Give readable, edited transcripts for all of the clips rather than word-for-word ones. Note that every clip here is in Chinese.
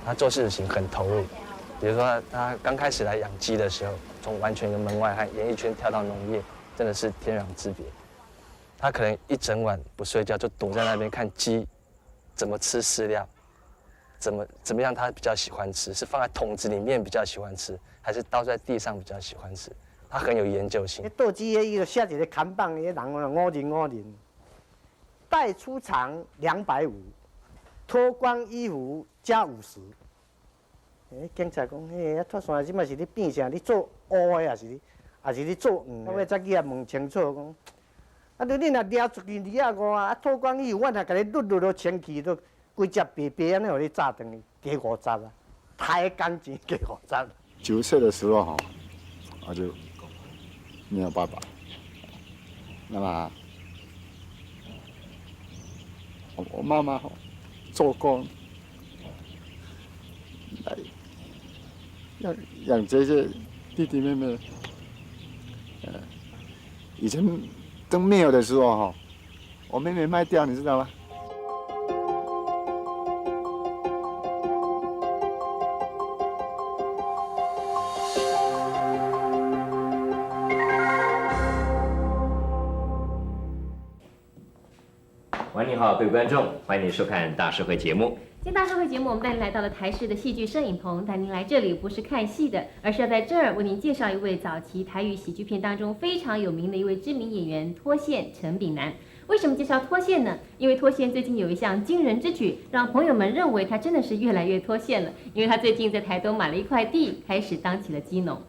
他做事情很投入。比如说他刚开始来养鸡的时候，从完全的门外汉演艺圈跳到农业，真的是天壤之别。他可能一整晚不睡觉，就躲在那边看鸡怎么吃饲料，怎么样他比较喜欢吃，是放在桶子里面比较喜欢吃，还是倒在地上比较喜欢吃？他很有研究性。斗鸡的伊就写一个看板，个人5人，带出场250，脱光衣服加50。警察讲，脱线即摆是你变啥？你做乌的，还是你做黄的？我早起也问清楚讲。你若抓出去2.5啊，脱光衣服，我若甲你捋到清气，都规只白白安尼，互你炸断去，加50啊，太干净加50。9岁的时候哈，我就没有爸爸，那么我妈妈做工来养这些弟弟妹妹，以前。都没有的时候哈，我妹妹卖掉，你知道吗？喂，你好，各位观众，欢迎您收看《大社会》节目。今天大社会节目，我们带您来到了台视的戏剧摄影棚，带您来这里不是看戏的，而是要在这儿为您介绍一位早期台语喜剧片当中非常有名的一位知名演员脱线陈炳南。为什么介绍脱线呢？因为脱线最近有一项惊人之举，让朋友们认为他真的是越来越脱线了。因为他最近在台东买了一块地，开始当起了鸡农。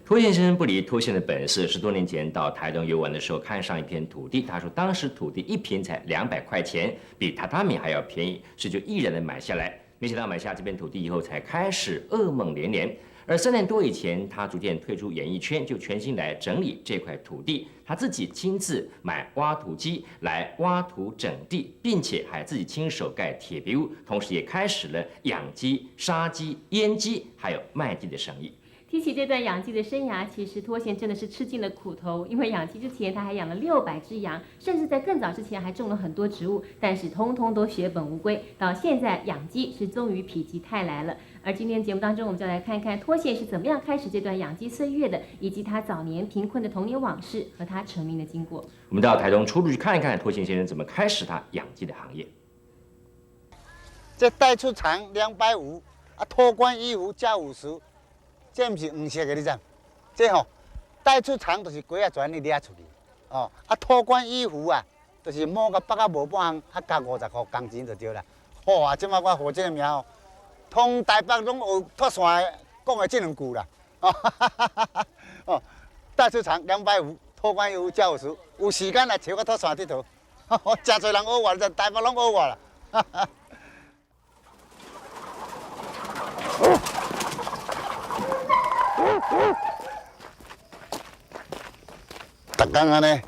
脱先生不离脱线的本事，10多年前到台东游玩的时候，看上一片土地，他说当时土地1坪才200块钱，比榻榻米还要便宜，所以就毅然的买下来。没想到买下这片土地以后，才开始噩梦连连。而3年多以前，他逐渐退出演艺圈，就全心来整理这块土地。他自己亲自买挖土机来挖土整地，并且还自己亲手盖铁皮屋，同时也开始了养鸡、杀鸡、腌鸡，还有卖鸡的生意。提起这段养鸡的生涯，其实脱线真的是吃尽了苦头。因为养鸡之前，他还养了600只羊，甚至在更早之前还种了很多植物，但是通通都血本无归。到现在，养鸡是终于否极泰来了。而今天节目当中，我们就来看看脱线是怎么样开始这段养鸡岁月的，以及他早年贫困的童年往事和他成名的经过。我们到台东出入去看一看脱线先生怎么开始他养鸡的行业。这带出场250，啊，脱光衣服加50。这不是黄色的，你知？这吼带出场就是鸡仔全你掠出去，哦，啊脱光衣服啊，就是摸到北啊无半项，加50块工钱就对啦。好啊，即摆我号这个名哦，通台北拢有脱线的讲的这2句啦。哦，带出场250，脱光衣服加50，有时间来找我脱线佚佗。真侪人学我，在台北拢学我啦。逐工安尼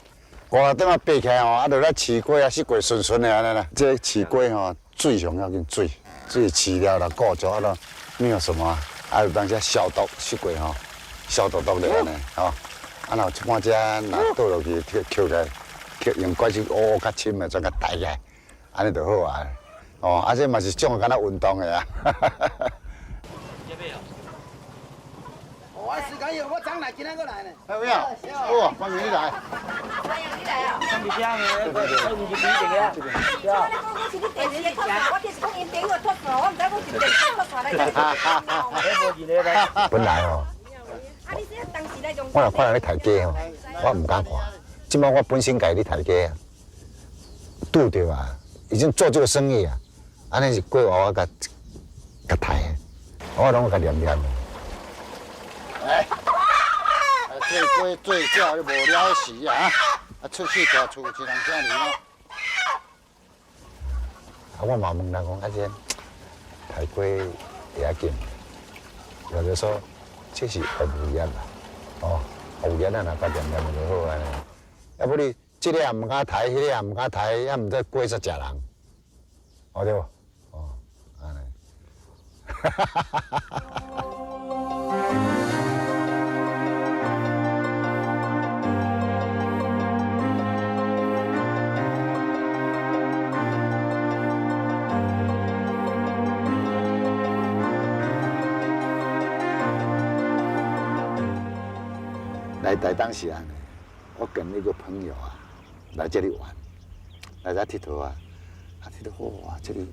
，5点啊爬起来吼，啊，落来饲鸡啊，饲鸡顺顺的安尼啦。这饲鸡吼，水上要紧水饲了啦，顾足啊咯，没有什么啊，有当时消毒饲鸡吼，消毒了安尼吼，啊，然后一半只若倒落去，捡起来，用管子乌较深的，再甲抬起来，安尼就好啊。哦，啊，这嘛是种敢若运动的啊。我时间有，我昨来，今仔过来呢。哎，有啊，哇，欢迎你来。欢迎你来啊！上边家呢，我唔是几定嘅。对啊。我是你第一个，我就是讲因朋友脱线，我唔知我是第一脱线来。本来哦，我若看到你抬鸡哦，我唔敢看。即摆我本身家己抬鸡啊，拄着啊，已经做这个生意啊，安尼是鸡娃娃甲抬，我拢甲念念。哎，做鸡做鸟，你无了时啊！啊，出去大厝一人家里咯。啊，我嘛问人讲，啊，这抬鸡会要紧，有的说这是服务业啦，哦，服务业咱若甲念念就好安尼。要不你这个也唔敢抬，迄个也唔敢抬，也唔知鸡煞食人，好对无？哦，安尼。哈哈哈哈哈！来台当时安尼，我跟一个朋友啊来这里玩，来这佚佗啊，佚佗哇，这里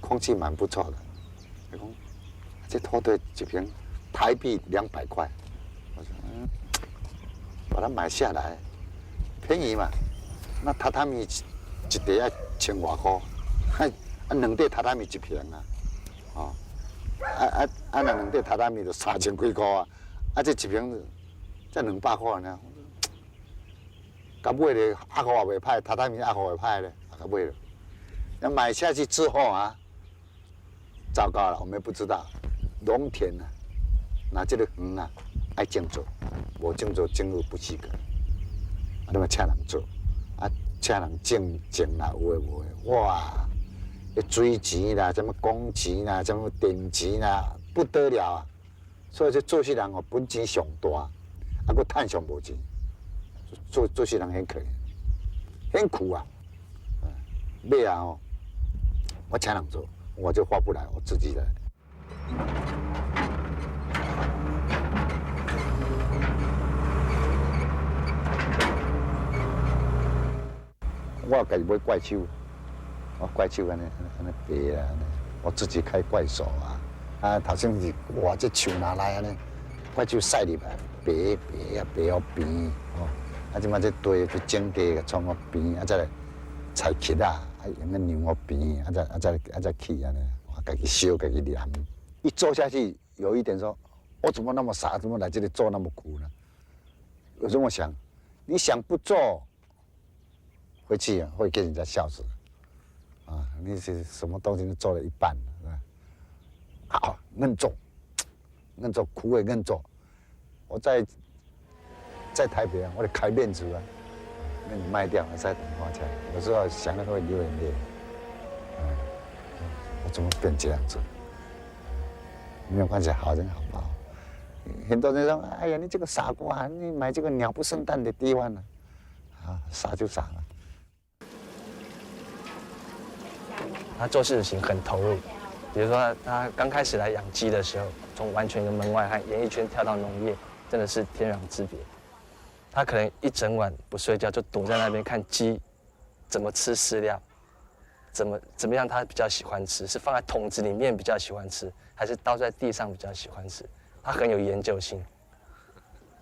空气蛮不错的。他讲，这拖队一瓶台币200块，我说把它买下来，便宜嘛。那榻榻米一地要1000多块，2块榻榻米一平啊，哦，那2块榻榻米就3000几块啊，这一平才200块呢。到尾咧，阿号也袂歹，榻榻米阿号也歹咧，到尾了。那买下去之后啊，糟糕了，我们不知道，农田啊，那这个园啊，爱种做，无种做种有不及格，那么请人做，请人种啦，有诶无诶，哇，水钱啦，什么工钱啦，什么电钱啦，不得了啊！所以这做事人哦，本钱上大，还佫趁上无钱。做事人很可怜，很苦啊！尾啊哦，我请人做，我就画不来，我自己来。我家己买怪手，我怪手安尼白啊，我自己开怪手啊！头先是哇，这手拿来安尼，怪手晒入来，白好变哦。即摆这堆去整地，创个边，再来菜叶啊，用个酿个边，再起安尼，我家己烧，家己炼。一做下去，有一点说，我怎么那么傻，怎么来这里做那么苦呢？有时候我想，你想不做，回去啊会给人家笑死。啊，你是什么东西都做了一半，是吧？好，硬做，苦的硬做。我在台北啊，我得开面子啊，面子卖掉，再花钱。有时候想了会流眼泪。我怎么变这样子？没有关系，好人好报。很多人说：“哎呀，你这个傻瓜，你买这个鸟不生蛋的地方呢？”啊，傻就傻了。他做事情很投入，比如说他刚开始来养鸡的时候，从完全的门外汉演艺圈跳到农业，真的是天壤之别。他可能一整晚不睡觉，就躲在那边看鸡怎么吃饲料，怎么样他比较喜欢吃，是放在桶子里面比较喜欢吃，还是倒在地上比较喜欢吃？他很有研究性，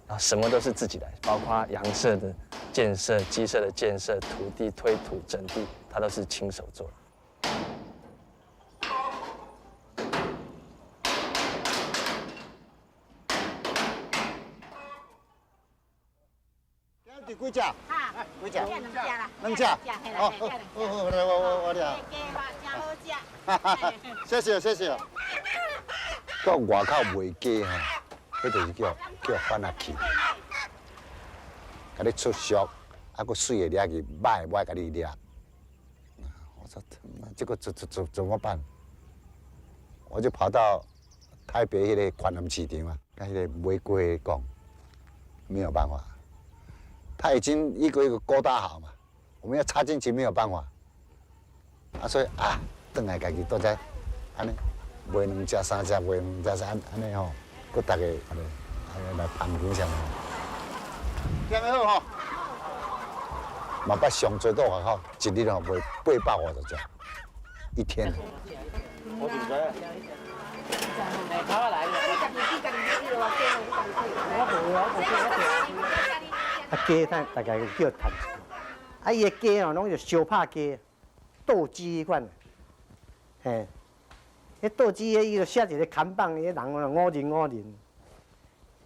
然后什么都是自己来，包括羊舍的建设、鸡舍的建设、土地推土、整地，他都是亲手做。几只？哈，几只？2只啦。2只。哦，来我俩。加好，真好食。谢谢谢谢。到外口卖鸡哈，迄就是叫翻下去，甲你出俗，啊个水的抓去，歹我甲你抓。我说这个怎么办？我就跑到台北迄个关南市场啊，跟迄个玫瑰讲，没有办法。他已经一个一个勾搭好嘛，我们要插进去没有办法，所以转来家己倒在安尼卖2只3只，卖2只3安尼吼，佮大家来捧场上。听得好吼。嘛捌上最多外口一日吼卖850多只，一天。我唔知。鸡大概叫摊，伊个鸡哦，拢是烧拍鸡，斗鸡款，嘿，迄斗鸡伊就写一个看板，迄人5人，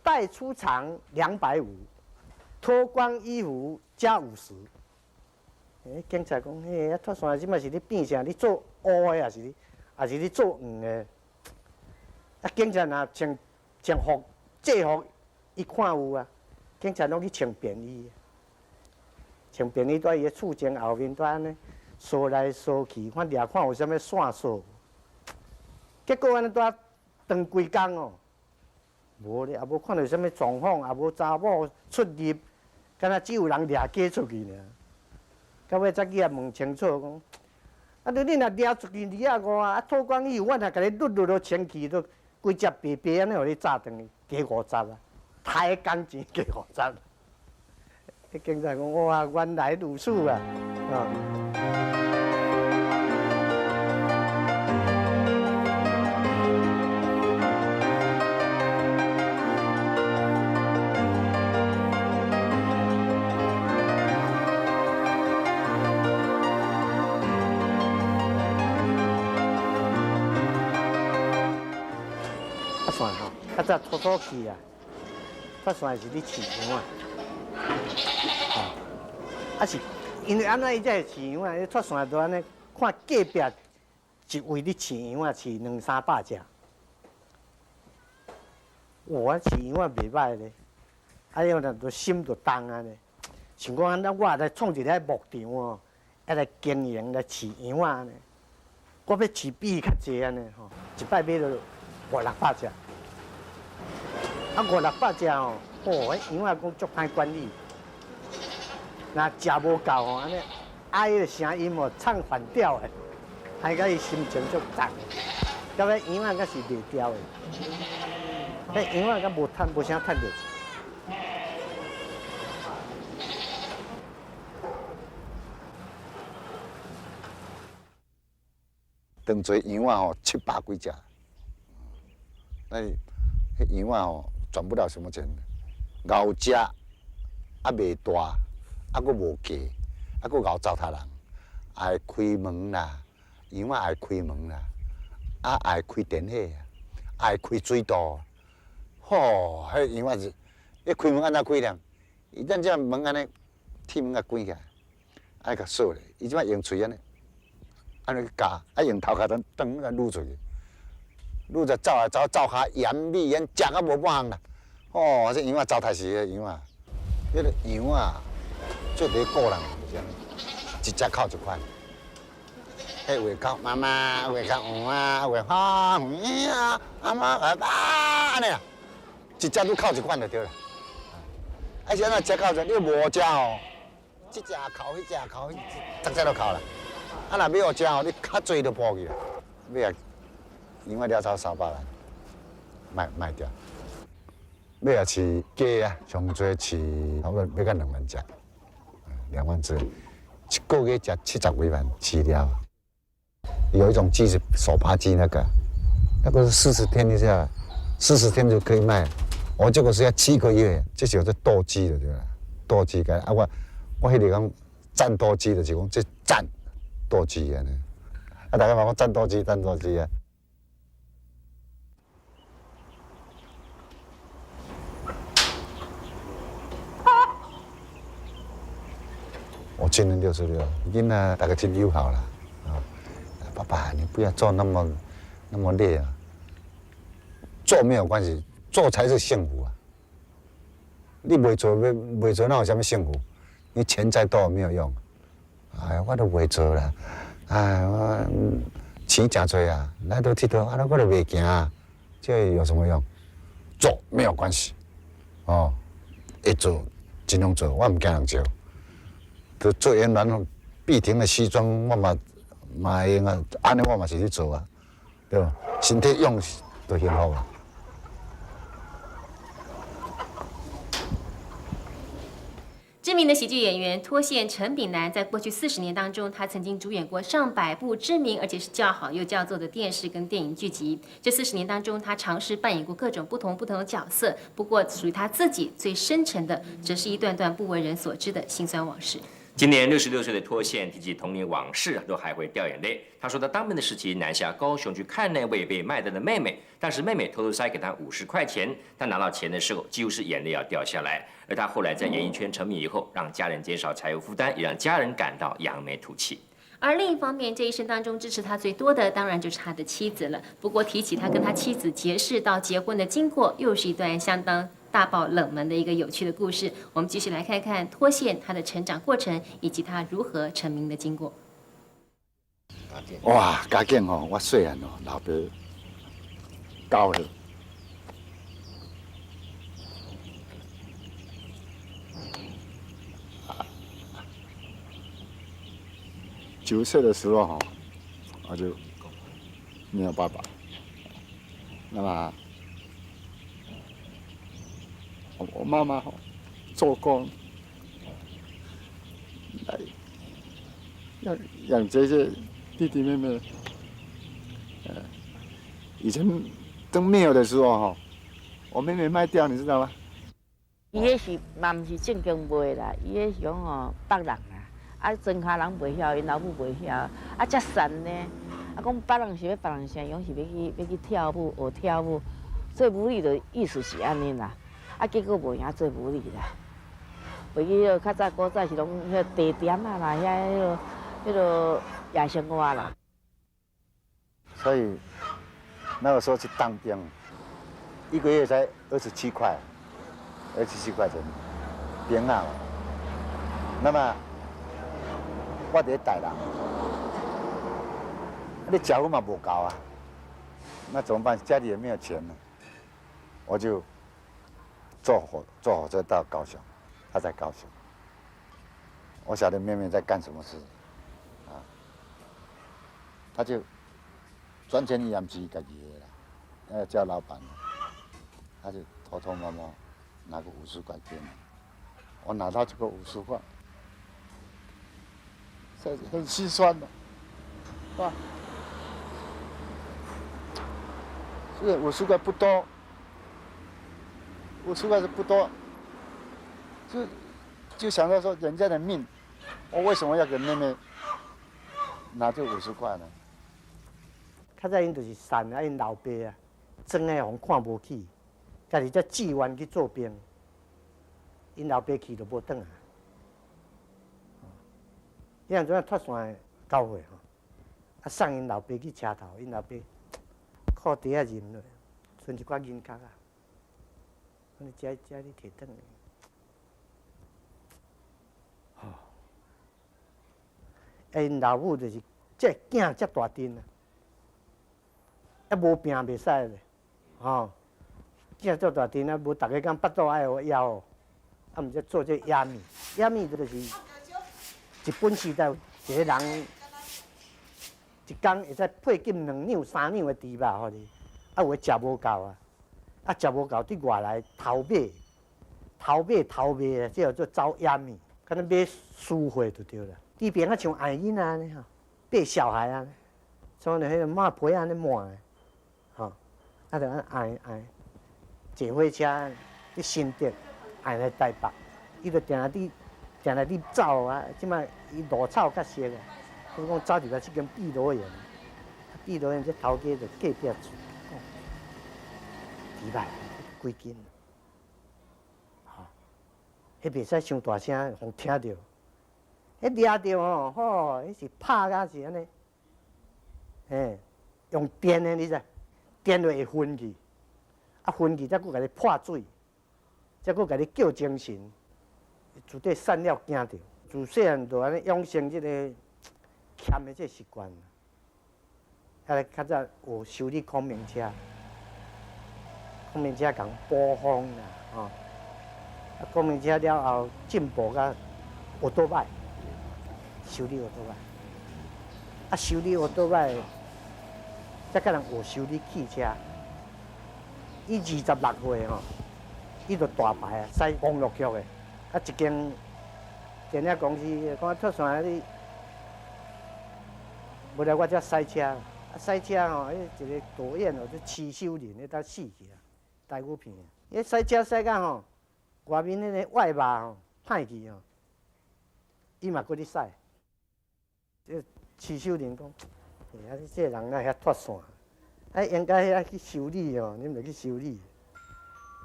带出场250，脱光衣服加50。警察讲，嘿，脱线即摆是你变啥？你做乌的，还是你做黄的？警察若穿服制服，伊看有啊。警察拢去穿便衣，穿便衣在伊个厝前后面，在安尼扫来扫去，看掠看有啥物线索。结果安尼在长规工哦，无咧，也无看到啥物状况，也无查某出入，敢若只有人掠鸡出去尔。到尾才去问清楚，讲你若掠出去2外，脱光衣服，我若甲你捋到前去，都规只白白安尼，互你炸断，加50啊。抬的工钱加50。迄警察讲哇，原来如此啊！算吼，较早初期啊，发线是咧饲羊啊，是因为安怎伊才会饲羊啊？伊出线都安尼，看隔壁一位咧饲羊啊，饲200-300只，哇，饲羊啊袂歹咧，因为都心就动啊咧，想讲咱我来创一个牧场哦，来经营来饲羊啊呢，我要饲比伊较济安尼吼，一摆买到500-600只。500-600只哦，迄羊啊讲足歹管理，若食无够吼，安尼哀的声音哦，唱反调的，害甲伊心情足重，到尾羊啊才是袂调的，迄羊啊才无啥趁着钱。当做羊啊吼700几只，迄羊啊吼赚不了什么钱，熬食啊袂大，啊佫无价，啊佫熬糟蹋人，爱开门啦，羊啊爱开门啦，啊爱开电火啊，爱开水道，吼，迄羊啊是，一开门安怎开呢？伊咱这门安尼，铁门啊关起来，安尼甲锁咧，伊即摆用喙安尼，安尼夹，啊用头壳当啊撸出去。愈就走来走下盐米盐食啊无半项啦，哦，这羊啊糟蹋死个羊啊，迄个羊啊，做伫个人是安尼，一只靠一款，迄话靠妈妈，话靠啊，话哈啊，阿妈啊安尼啦，一只都靠一款就对啦。啊是安怎食靠着，你无食哦，这只靠，迄只靠，逐只都靠啦。啊若要食哦，你较济就破去啦，要羊啊了超300万，卖掉。要也饲鸡啊，上最饲差不多要到2万只，2万只，一个月食70几万饲料。有一种鸡是手扒鸡，那个是40天一下，40天就可以卖。我这个是要7个月，这是有这斗鸡的对吧？斗鸡个啊，我迄个讲战斗鸡的，就是讲这战斗鸡安尼。啊，大家嘛讲战斗鸡啊。我今年66，囡仔大概真友好了啊！爸爸，你不要做那么累啊！做没有关系，做才是幸福啊！你袂做哪有什么幸福？你钱再多也没有用。哎，我都袂做啦！哎，我钱真多啊，来到佚佗，啊，我都袂行啊，这有什么用？做没有关系，哦，会做尽量做，我唔惊人笑。都做演员，必停的西装，我嘛会用啊，安尼我嘛是去做啊，对吧？身体用就幸福啊。知名的喜剧演员脱线陈炳南，在过去40年当中，他曾经主演过上百部知名而且是叫好又叫座的电视跟电影剧集。这40年当中，他尝试扮演过各种不同的角色。不过，属于他自己最深沉的，则是一段段不为人所知的辛酸往事。今年66岁的脱线提起童年往事，都还会掉眼泪。他说，他当兵的时期南下高雄去看那位被卖掉的妹妹，但是妹妹偷偷塞给他50块钱，他拿到钱的时候几乎是眼泪要掉下来。而他后来在演艺圈成名以后，让家人减少财务负担，也让家人感到扬眉吐气。而另一方面，这一生当中支持他最多的，当然就是他的妻子了。不过提起他跟他妻子结识到结婚的经过，又是一段相当大爆冷门的一个有趣的故事。我们继续来看看脱线他的成长过程，以及他如何成名的经过。哇，家境哦，我细汉哦，老爸教的。9岁的时候哈，我就没有爸爸。那么我妈妈做工来养这些弟弟妹妹。以前等没有的时候我妹妹卖掉，你知道吗？伊迄是嘛，毋是正经卖啦，伊迄是讲北人啦，庄卡人袂晓，因老母袂晓，遮散呢，讲北人是要别人相用，是要去跳舞学跳舞，做舞女的意思是安尼啦，结果无赢做舞女啦，袂记较早古早是拢迄地点啊啦，迄个夜生活啦。所以那个时候去当兵，1个月才27块，27块钱，兵啊。那么我伫台人，你缴费嘛不高啊，那怎么办？家里也没有钱了，我就坐火车到高雄，他在高雄，我晓得妹妹在干什么事，啊，他就转钱也不是家己的啦，叫老板，他就偷偷摸摸拿个50块给我，我拿到这个50块，很心酸的，是吧？所以50块不多，50块是不多，就想到说人家的命，我为什么要给妹妹拿这50块呢？较早因就是善啊，因老爸啊，装诶互看无起，家己才志愿去做兵，因老爸去就无转来。伊安怎啊脱线9岁送因老爸去车头，因老爸裤底啊忍落，剩一寡银角啊，我遮你摕转来。因老母就是这囝遮大阵啊。无病袂使咧，囝做大阵无逐个讲腹肚爱互枵，毋则做这野米，野米就是日本时代一个人一工会使配给2两3两的猪肉互你，有诶食无够食无够伫外来偷卖啊，这叫做走野米，敢若买私货就对啦。猪边啊像爱囡仔安尼买小孩啊，像迄个抹皮安尼抹的。就按，坐火车去新店，按来台北，伊就定来走啊。即摆伊路草较熟啊，伊讲走入来即间碧螺园，碧螺园这头家就隔壁厝，几摆几斤，迄袂使伤大声，互听着。迄掠着迄是拍甲是安尼，用电的你知？电落会昏去，昏去再佫甲你破水，再佫甲你叫精神，自底散了惊着。自细汉就安尼养成即个欠的这习惯。啊，较早有修理空明车，空明车共补风啦，空明车了后进步甲奥多麦，修理奥多麦，修理奥多麦。才甲人学修理汽车，伊26岁伊就大牌啊，驶公路局的，一间电影公司讲脱线你，无来我遮驶车，驶车迄一个导演就饲修人，迄搭死去啊，台语片，伊驶车驶到外面迄个外肉歹去伊嘛搁咧驶，这饲修人讲。你这人哪遐脱线？应该遐去修理你毋去修理。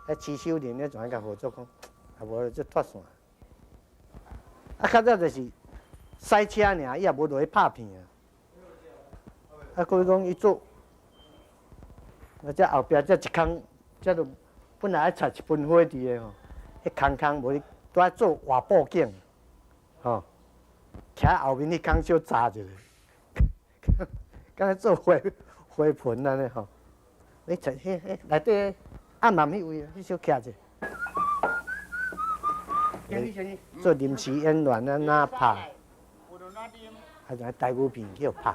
饲修人咧，全甲合作讲，无这脱线。较早就是驶车尔，伊也无落去拍片可以讲伊做，这后壁这一空，这就本来爱插一盆火伫的迄空无拄爱做画布景，徛后面迄空小炸一下。敢若做花盆安尼你找内底暗暗迄位迄小徛者，做临时演员啊，哪拍？就台语片去拍。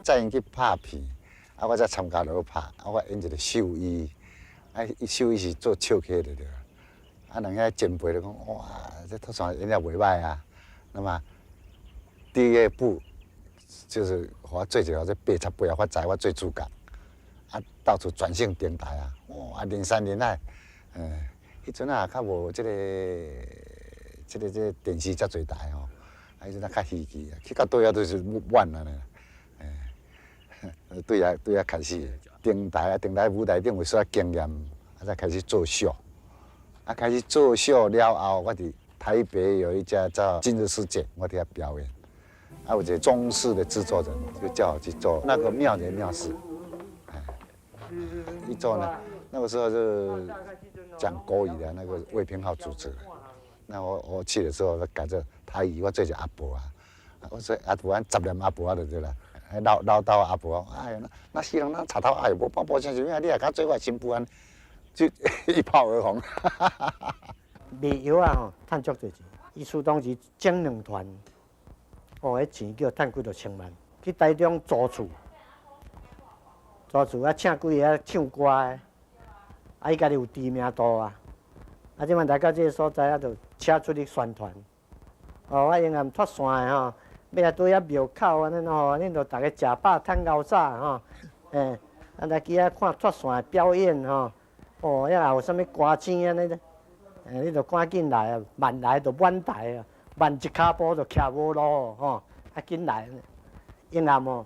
载因去拍片，我才参加落拍，我演一个兽医，伊手伊是做笑客的对啦。啊，人遐前辈就讲，哇，这拖船人家袂歹啊。那么第一个步就是我做一个这八十八啊，发财我做主角，啊，到处转型电台啊，哇，零三年来，迄阵啊较无这个电视遮侪台吼，啊，迄阵啊较稀奇啊，去到倒遐都是晚啊呢，对遐开始电台舞台顶有些经验，啊，才开始做秀，啊，开始做秀了后，我伫台北有一家叫今日世界，我伫遐表演。啊，有一个中式的制作人就叫我去做那个妙人妙事，一做呢，那个时候是讲国语的那个魏平浩主持的。那我去的时候，改做台语，我做一阿婆啊，我说阿婆，咱10年阿婆就对啦，唠叨阿婆，哎呀，那死人那插头哎，无帮啥物啊，你也敢做我新妇安，就一炮而红。卖药啊吼，赚足多钱，伊苏当时整2团。哦，迄钱叫赚几多千万，去台中租厝啊，请几个唱歌的，啊，伊家己有知名度啊，啊，即摆来到这个所在啊，就车出去宣传。哦，我因暗脱线的吼，要来对遐庙口安尼吼，恁着逐个食饱趁牛早吼，啊来去遐看脱线的表演吼，哦，遐也有啥物歌星安尼咧，你着赶紧来啊，慢来就满台啊。慢一骹步就徛无路吼，啊紧来，因暗哦，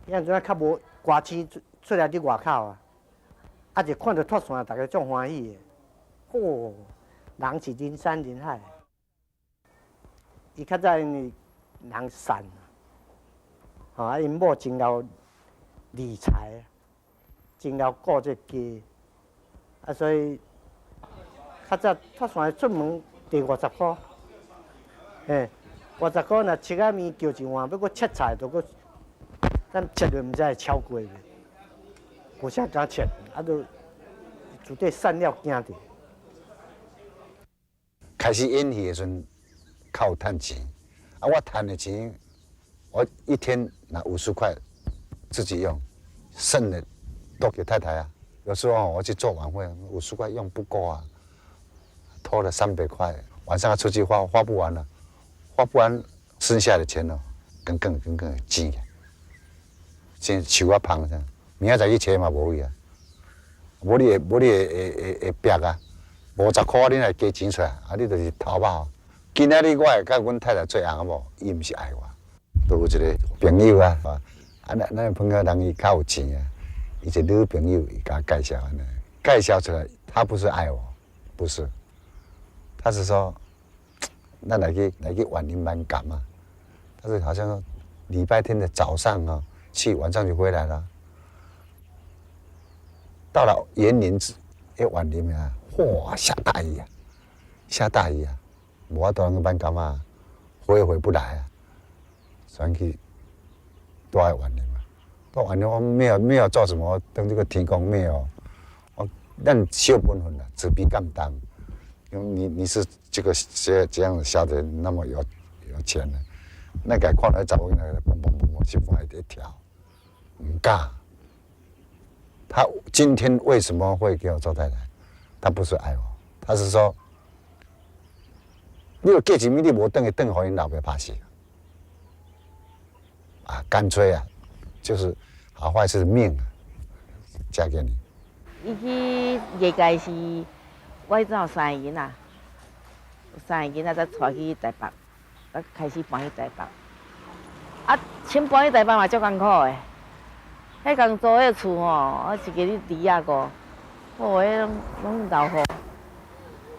因阵啊较无歌星出来伫外口啊，啊就看到脱线，大家足欢喜的，哦，人是人山人海，伊较早因人善，吼啊因某真够理财，真够顾这家，啊所以较早脱线出门得50块。50块若切啊面叫一碗，要搁切菜，就搁咱切落毋知会超过未？有啥敢切？啊，就绝对善了惊的。开始演戏的时阵，靠赚钱，啊，我赚的钱，我一天拿50块自己用，剩的都给太太啊。有时候我去做晚会，50块用不够啊，偷了300块，晚上要出去花不完了。花不完，剩下的钱哦，更钱，先手啊芳噻，明仔载去找嘛无去啊，无你会逼啊，50块你来加钱出来，啊你就是淘宝。今仔日我会甲阮太太做翁某，伊毋是爱我，都有一个朋友啊，咱朋友人伊较有钱啊，伊一个女朋友伊甲我介绍安尼，介绍出来，他不是爱我，不是，他是说。那来去晚年蛮赶嘛，但是好像礼拜天的早上啊，去晚上就回来了。到了元年晚年啊，哇，下大雨啊，我到那个蛮赶嘛，回不来啊，所以去都爱晚年嘛。到晚年我没有做什么，等这个提供没有，咱小本分了，纸皮干当。因为你是这样的小人，那么有钱的，那个看来查某囡仔砰心怀一跳，唔敢。他今天为什么会给我做太太？他不是爱我，他是说，你有过几米你无等互因老爸拍死，啊，干脆啊，就是好坏是命啊，嫁给你。伊去业界是。我迄阵有3个囡仔，才带去台北，才开始搬去台北。啊，先搬去台北嘛，足艰苦的。迄工租迄厝吼，我一个月250块，哦，迄拢老户，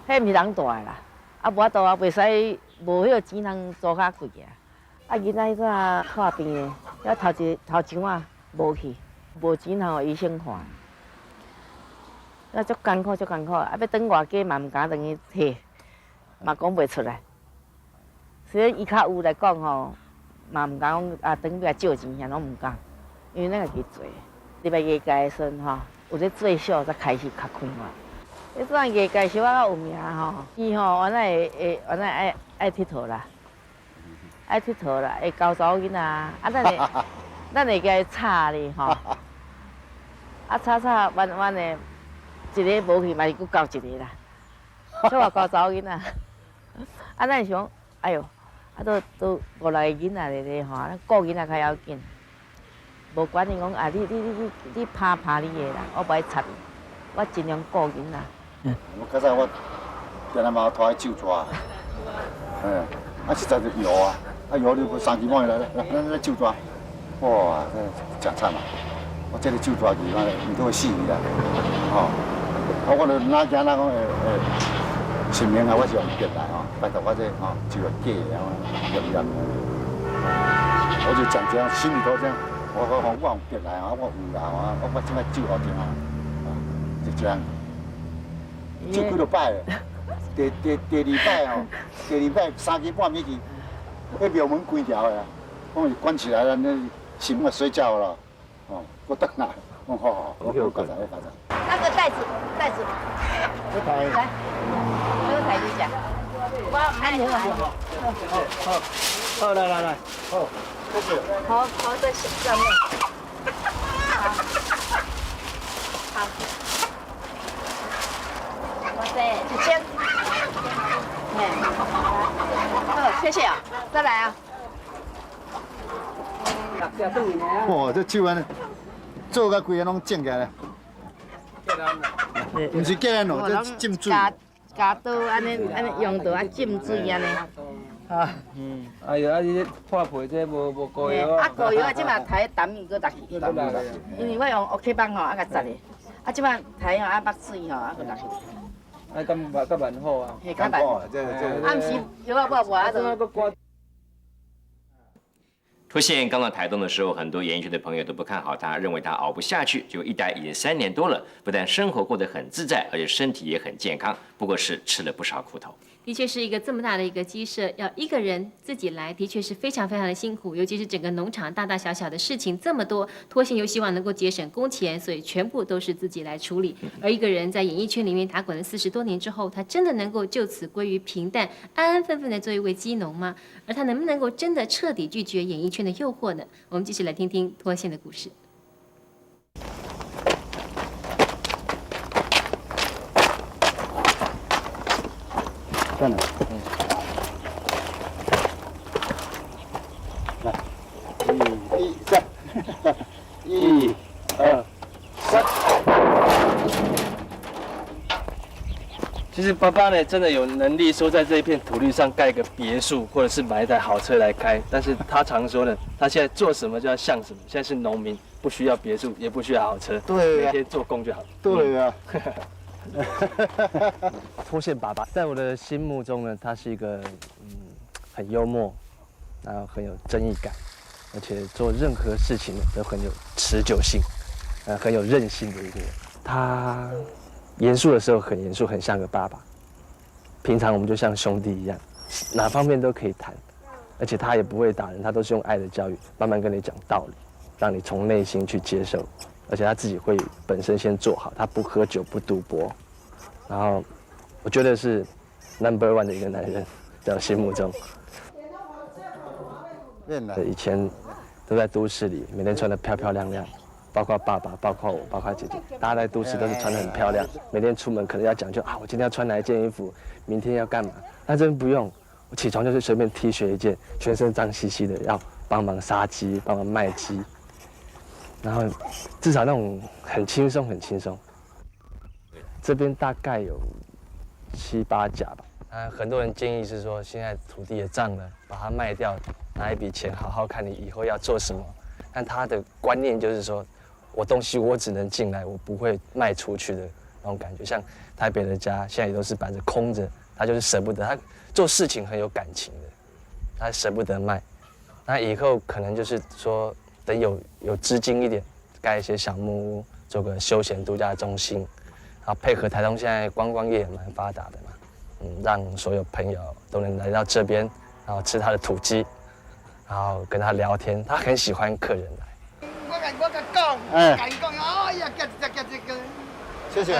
迄毋是人住的啦。啊，无法度啊，袂使无迄个钱通租较贵啊。啊，囡仔迄阵破病的，遐头前啊无去，无钱通互医生看。那足艰苦，啊！要等偌久嘛，毋敢等去摕，嘛讲袂出来。虽然伊较有来讲吼，嘛毋敢讲啊，等要来借钱，遐拢毋敢，因为咱家己做。入来业界的时阵吼，有咧做小才开始较开嘛。迄阵业界小可较有名吼，伊吼原来爱佚佗啦，会交查某囡仔啊，咱会甲伊吵哩吼，啊吵弯的。一个无去，嘛是佫交一个啦。小外高查某囡仔，啊，咱想，哎哟，啊，都5、6个囡仔咧吼，咱顾囡仔较要紧。无管你讲啊，你拍你的啦，我不爱插你，我尽量顾囡仔。我较早我定嘛拖去手抓，啊实在是摇啊，啊摇你3支半来，咱手抓，哇，真惨啊！我这个手抓去，唔都会死你啦，吼！啊，我就哪惊哪讲性命啊，我是用别来吼，拜托我这吼就要假的，验。我就讲这样，心里头这样，我用别来啊，我有啦，我即摆手好听啊，就这样。手几落摆了，第2摆吼，第2摆3更半暝去，迄庙门关条的啊，我就关起来了，那醒了睡觉了，哦，我等来，我好，我发财。那个袋子，来，这个台你讲，我按钮好，来，好，谢谢。好在上面。好。哇塞，1千。好，谢谢啊，再来啊。哇，这手安尼做甲规个拢正起来，唔是结安哦，这浸水。加刀安尼用刀啊浸水安尼。哎呀，啊你破皮这无膏药啊，膏药啊，即马台淡伊搁落去，因为我用 OK 棒吼，啊甲摘的，啊即马台吼啊墨水吼啊搁落去。啊，甲蛮好啊。嘿，较慢。啊，毋是药啊无啊都。脱线刚到台东的时候，很多演艺圈的朋友都不看好他，认为他熬不下去。就一待已经3年多了，不但生活过得很自在，而且身体也很健康。不过是吃了不少苦头。的确是一个这么大的一个鸡舍，要一个人自己来，的确是非常非常的辛苦。尤其是整个农场大大小小的事情这么多，脱线又希望能够节省工钱，所以全部都是自己来处理。而一个人在演艺圈里面打滚了40多年之后，他真的能够就此归于平淡，安安分分的做一位鸡农吗？而他能不能够真的彻底拒绝演艺圈的诱惑呢？我们继续来听听脱线的故事。算了，来，1、2、3。其实爸爸呢，真的有能力说在这一片土地上盖个别墅，或者是买一台好车来开。但是他常说呢，他现在做什么就要像什么。现在是农民，不需要别墅，也不需要好车，对呀，每天做工就好。对呀。脱线爸爸在我的心目中呢，他是一个很幽默，然后很有正义感，而且做任何事情都很有持久性，很有韧性的一个人。他严肃的时候很严肃，很像个爸爸；平常我们就像兄弟一样，哪方面都可以谈。而且他也不会打人，他都是用爱的教育，慢慢跟你讲道理，让你从内心去接受。而且他自己会本身先做好，他不喝酒不赌博，然后我觉得是 No.1 的一个男人，在我心目中。以前都在都市里，每天穿得漂漂亮亮，包括爸爸，包括我，包括姐姐，大家在都市都是穿得很漂亮，每天出门可能要讲究啊，我今天要穿哪一件衣服，明天要干嘛？但这边不用，我起床就是随便 T 恤一件，全身脏兮兮的，要帮忙杀鸡，帮忙卖鸡。然后至少那种很轻松，很轻松。这边大概有7、8甲吧。很多人建议是说，现在土地也涨了，把它卖掉，拿一笔钱好好看你以后要做什么。但他的观念就是说，我东西我只能进来，我不会卖出去的那种感觉。像台北的家现在也都是摆着空着，他就是舍不得，他做事情很有感情的，他舍不得卖。那以后可能就是说。等有资金一点，盖一些小木屋，做个休闲度假中心，然后配合台东现在观光业也蛮发达的嘛，让所有朋友都能来到这边，然后吃他的土鸡，然后跟他聊天，他很喜欢客人来。我甲讲，甲伊讲，哎呀，谢谢。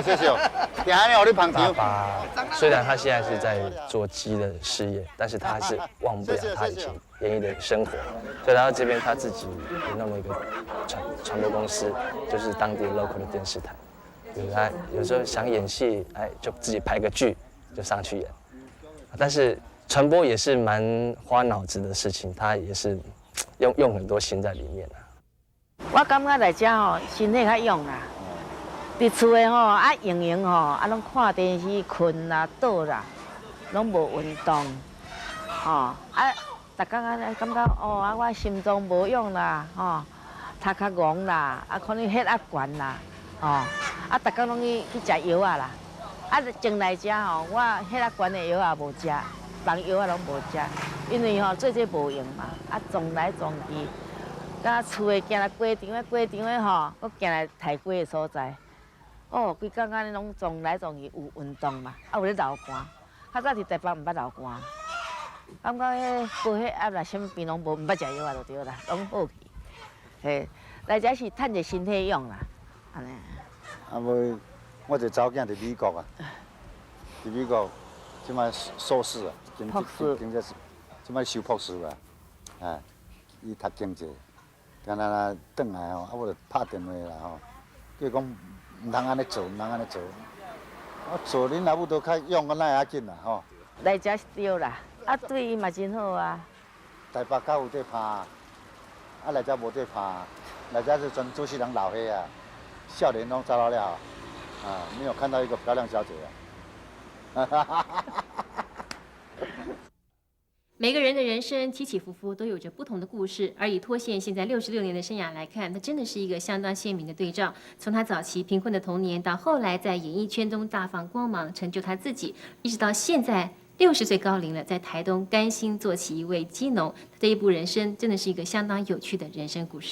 今日我咧捧场。爸爸虽然他现在是在做鸡的事业，但是他还是忘不了他以前演艺的生活，所以来到这边他自己也弄了一个传播公司，就是当地 local 的电视台，就是他有时候想演戏，哎，就自己排个剧就上去演。但是传播也是蛮花脑子的事情，他也是用很多心在里面啊。我感觉来遮吼，身体较勇啦。伫厝诶吼，用吼，拢看电视、困啦、倒啦，拢无运动，吼逐工感觉哦我心脏无用啦，吼，头壳戆啦，可能血压悬啦，吼，逐工拢去食药啊啦。前来遮吼，我血压悬的药也无食，别药拢无食，因为吼做这无用嘛，撞来撞去，甲厝诶行来过场诶吼，搁行来太贵诶所在，哦，规工安尼拢撞来撞去，有运动嘛，有咧流汗，较早伫台北毋捌流汗，感觉迄高血压啦，什么病拢无，毋捌食药啊就对啦，拢好去，嘿，来遮是趁者身体用啦，安尼。无，我一个查某囝伫美国啊，伫美国，即摆硕士啊，经济，即摆修博士啊，哎，伊读经济，今仔转来吼，我就拍电话啦吼，叫伊讲毋通安尼做，毋通安尼做，我做恁老母都较勇，我哪会要紧啦吼。来遮是对啦，对伊嘛真好啊。台北较有在拍，来遮无在拍，来遮是全主持人老岁啊，少年拢走了，没有看到一个漂亮小姐啊。每个人的人生起起伏伏都有着不同的故事，而以脱线现在66年的生涯来看，他真的是一个相当鲜明的对照。从他早期贫困的童年，到后来在演艺圈中大放光芒，成就他自己，一直到现在60岁高龄了，在台东甘心做起一位鸡农，这一部人生真的是一个相当有趣的人生故事。